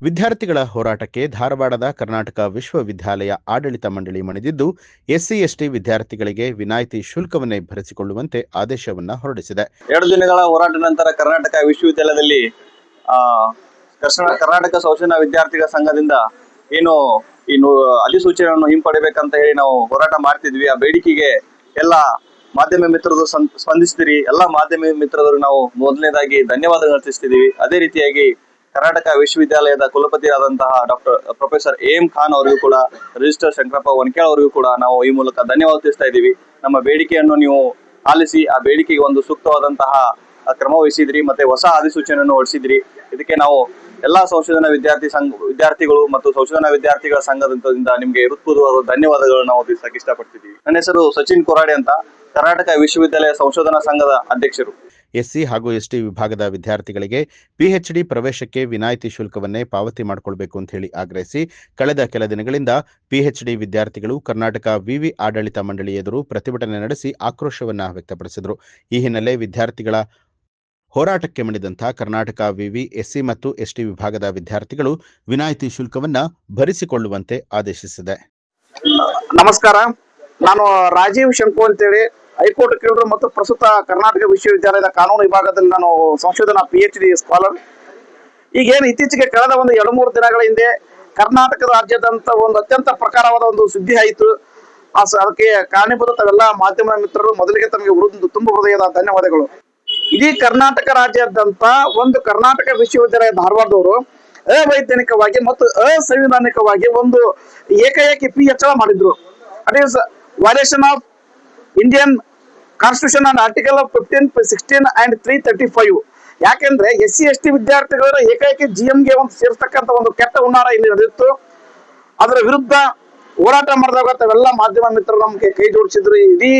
ವಿದ್ಯಾರ್ಥಿಗಳ ಹೋರಾಟಕ್ಕೆ ಧಾರವಾಡದ ಕರ್ನಾಟಕ ವಿಶ್ವವಿದ್ಯಾಲಯ ಆಡಳಿತ ಮಂಡಳಿ ಮಣಿದಿದ್ದು ಎಸ್ಸಿ ಎಸ್ಟಿ ವಿದ್ಯಾರ್ಥಿಗಳಿಗೆ ವಿನಾಯಿತಿ ಶುಲ್ಕವನ್ನೇ ಭರಿಸಿಕೊಳ್ಳುವಂತೆ ಆದೇಶವನ್ನ ಹೊರಡಿಸಿದೆ. 2 ದಿನಗಳ ಹೋರಾಟ ನಂತರ ಕರ್ನಾಟಕ ವಿಶ್ವವಿದ್ಯಾಲಯದಲ್ಲಿ ಕರ್ನಾಟಕ ಸಂಶೋಧನಾ ವಿದ್ಯಾರ್ಥಿಗಳ ಸಂಘದಿಂದ ಏನು ಅಧಿಸೂಚನೆಯನ್ನು ಹಿಂಪಡಿಬೇಕಂತ ಹೇಳಿ ನಾವು ಹೋರಾಟ ಮಾಡ್ತಿದ್ವಿ. ಆ ಬೇಡಿಕೆಗೆ ಎಲ್ಲ ಮಾಧ್ಯಮ ಮಿತ್ರರು ಸ್ಪಂದಿಸಿದಿರಿ. ಎಲ್ಲ ಮಾಧ್ಯಮ ಮಿತ್ರರು ನಾವು ಮೊದಲನೇದಾಗಿ ಧನ್ಯವಾದಗಳು ಅರ್ಪಿಸ್ತಿದ್ದೀವಿ. ಅದೇ ರೀತಿಯಾಗಿ ಕರ್ನಾಟಕ ವಿಶ್ವವಿದ್ಯಾಲಯದ ಕುಲಪತಿಯಾದಂತಹ ಪ್ರೊಫೆಸರ್ ಎಂ ಖಾನ್ ಅವರಿಗೂ ಕೂಡ, ರಿಜಿಸ್ಟರ್ ಶಂಕರಪ್ಪ ವನ್ಕೇಳ್ ಅವರಿಗೂ ಕೂಡ ನಾವು ಈ ಮೂಲಕ ಧನ್ಯವಾದ ತಿಳಿಸ್ತಾ ಇದ್ದೀವಿ. ನಮ್ಮ ಬೇಡಿಕೆಯನ್ನು ನೀವು ಆಲಿಸಿ ಆ ಬೇಡಿಕೆಗೆ ಒಂದು ಸೂಕ್ತವಾದಂತಹ ಕ್ರಮ ವಹಿಸಿದ್ರಿ, ಮತ್ತೆ ಹೊಸ ಅಧಿಸೂಚನೆಯನ್ನು ಹೊರಡಿಸಿದ್ರಿ. ಇದಕ್ಕೆ ನಾವು ಎಲ್ಲಾ ಸಂಶೋಧನಾ ವಿದ್ಯಾರ್ಥಿಗಳು ಮತ್ತು ಸಂಶೋಧನಾ ವಿದ್ಯಾರ್ಥಿಗಳ ಸಂಘದಿಂದ ನಿಮಗೆ ಹೃತ್ಪೂರ್ವಕ ಧನ್ಯವಾದಗಳು ನಾವು ತಿಳಿಸಕ್ಕೆ ಇಷ್ಟಪಡ್ತಿದ್ದೀವಿ. ನನ್ನ ಹೆಸರು ಸಚಿನ್ ಕೊರಾಡೆ ಅಂತ, ಕರ್ನಾಟಕ ವಿಶ್ವವಿದ್ಯಾಲಯ ಸಂಶೋಧನಾ ಸಂಘದ ಅಧ್ಯಕ್ಷರು. ಎಸ್ಸಿ ಹಾಗೂ ಎಸ್ಟಿ ವಿಭಾಗದ ವಿದ್ಯಾರ್ಥಿಗಳಿಗೆ ಪಿಎಚ್ಡಿ ಪ್ರವೇಶಕ್ಕೆ ವಿನಾಯಿತಿ ಶುಲ್ಕವನ್ನೇ ಪಾವತಿ ಮಾಡಿಕೊಳ್ಬೇಕು ಅಂತ ಹೇಳಿ ಆಗ್ರಹಿಸಿ ಕಳೆದ ಕೆಲ ದಿನಗಳಿಂದ ಪಿಎಚ್ಡಿ ವಿದ್ಯಾರ್ಥಿಗಳು ಕರ್ನಾಟಕ ವಿವಿ ಆಡಳಿತ ಮಂಡಳಿ ಎದುರು ಪ್ರತಿಭಟನೆ ನಡೆಸಿ ಆಕ್ರೋಶವನ್ನ ವ್ಯಕ್ತಪಡಿಸಿದರು. ಈ ಹಿನ್ನೆಲೆ ವಿದ್ಯಾರ್ಥಿಗಳ ಹೋರಾಟಕ್ಕೆ ಮಣಿದಂತಹ ಕರ್ನಾಟಕ ವಿವಿ ಎಸ್ಸಿ ಮತ್ತು ಎಸ್ಟಿ ವಿಭಾಗದ ವಿದ್ಯಾರ್ಥಿಗಳು ವಿನಾಯಿತಿ ಶುಲ್ಕವನ್ನ ಭರಿಸಿಕೊಳ್ಳುವಂತೆ ಆದೇಶಿಸಿದೆ. ನಮಸ್ಕಾರ, ನಾನು ರಾಜೀವ್ ಶಂಕು ಅಂತೇಳಿ ಹೈಕೋರ್ಟ್ ಕೇಳಿದ್ರು ಮತ್ತು ಪ್ರಸ್ತುತ ಕರ್ನಾಟಕ ವಿಶ್ವವಿದ್ಯಾಲಯದ ಕಾನೂನು ವಿಭಾಗದಲ್ಲಿ ನಾನು ಸಂಶೋಧನಾ PhD ಸ್ಕಾಲರ್. ಈಗೇನು ಇತ್ತೀಚೆಗೆ ಕಳೆದ ಒಂದು 2-3 ದಿನಗಳ ಹಿಂದೆ ಕರ್ನಾಟಕ ರಾಜ್ಯದಂತ ಒಂದು ಅತ್ಯಂತ ಪ್ರಕಾರವಾದ ಒಂದು ಸುದ್ದಿ ಆಯಿತು. ಅದಕ್ಕೆ ಕಾರಣೀಭೂತ ತಾವೆಲ್ಲ ಮಾಧ್ಯಮ ಮಿತ್ರರು ಮೊದಲಿಗೆ ತಮಗೆ ತುಂಬ ಹೃದಯದ ಧನ್ಯವಾದಗಳು. ಇಡೀ ಕರ್ನಾಟಕ ರಾಜ್ಯಾದ್ಯಂತ ಒಂದು ಕರ್ನಾಟಕ ವಿಶ್ವವಿದ್ಯಾಲಯ ಧಾರವಾಡದವರು ಅವೈಜ್ಞಾನಿಕವಾಗಿ ಮತ್ತು ಅಸಂವಿಧಾನಿಕವಾಗಿ ಒಂದು ಏಕಾಏಕಿ ಫೀ ಹೆಚ್ಚಳ ಮಾಡಿದ್ರು. At is violation of Indian constitution and article 15, 16 and 335. ಯಾಕೆಂದ್ರೆ SC ST ವಿದ್ಯಾರ್ಥಿಗಳ ಏಕಾಏಕಿ GMಗೆ ಒಂದು ಸೇರ್ತಕ್ಕಂಥ ಒಂದು ಕೆಟ್ಟ ಹುನ್ನಾರ ಇಲ್ಲಿ ನಡೆದಿತ್ತು. ಅದರ ವಿರುದ್ಧ ಹೋರಾಟ ಮಾಡಿದಾಗ ತಾವೆಲ್ಲ ಮಾಧ್ಯಮ ಮಿತ್ರರು ನಮಗೆ ಕೈ ಜೋಡಿಸಿದ್ರು. ಇಡೀ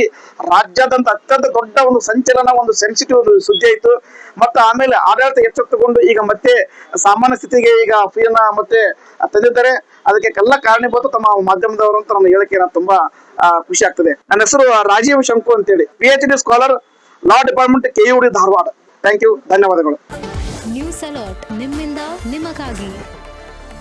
ರಾಜ್ಯಾದ್ಯಂತ ಅತ್ಯಂತ ದೊಡ್ಡ ಒಂದು ಸಂಚಲನ, ಒಂದು ಸೆನ್ಸಿಟಿವ್ ಸುದ್ದಿ ಆಯಿತು. ಮತ್ತು ಆಮೇಲೆ ಆಡಳಿತ ಎಚ್ಚೆತ್ತುಕೊಂಡು ಈಗ ಮತ್ತೆ ಸಾಮಾನ್ಯ ಸ್ಥಿತಿಗೆ ಈಗ ಫೀನ ಮತ್ತೆ ತಂದಿದ್ದಾರೆ. ಅದಕ್ಕೆ ಎಲ್ಲ ಕಾರಣೀಭೂತ ತಮ್ಮ ಮಾಧ್ಯಮದವರು ಅಂತ ನನ್ನ ಹೇಳಿಕೆ ತುಂಬಾ ಖುಷಿ ಆಗ್ತದೆ. ನನ್ನ ಹೆಸರು ರಾಜೀವ್ ಶಂಕು ಅಂತೇಳಿ, PhD scholar, law department, KUD Dharwad. Thank you, ಧನ್ಯವಾದಗಳು. ನ್ಯೂಸ್ ಅಲರ್ಟ್ ನಿಮ್ಮಿಂದ ನಿಮಗಾಗಿ.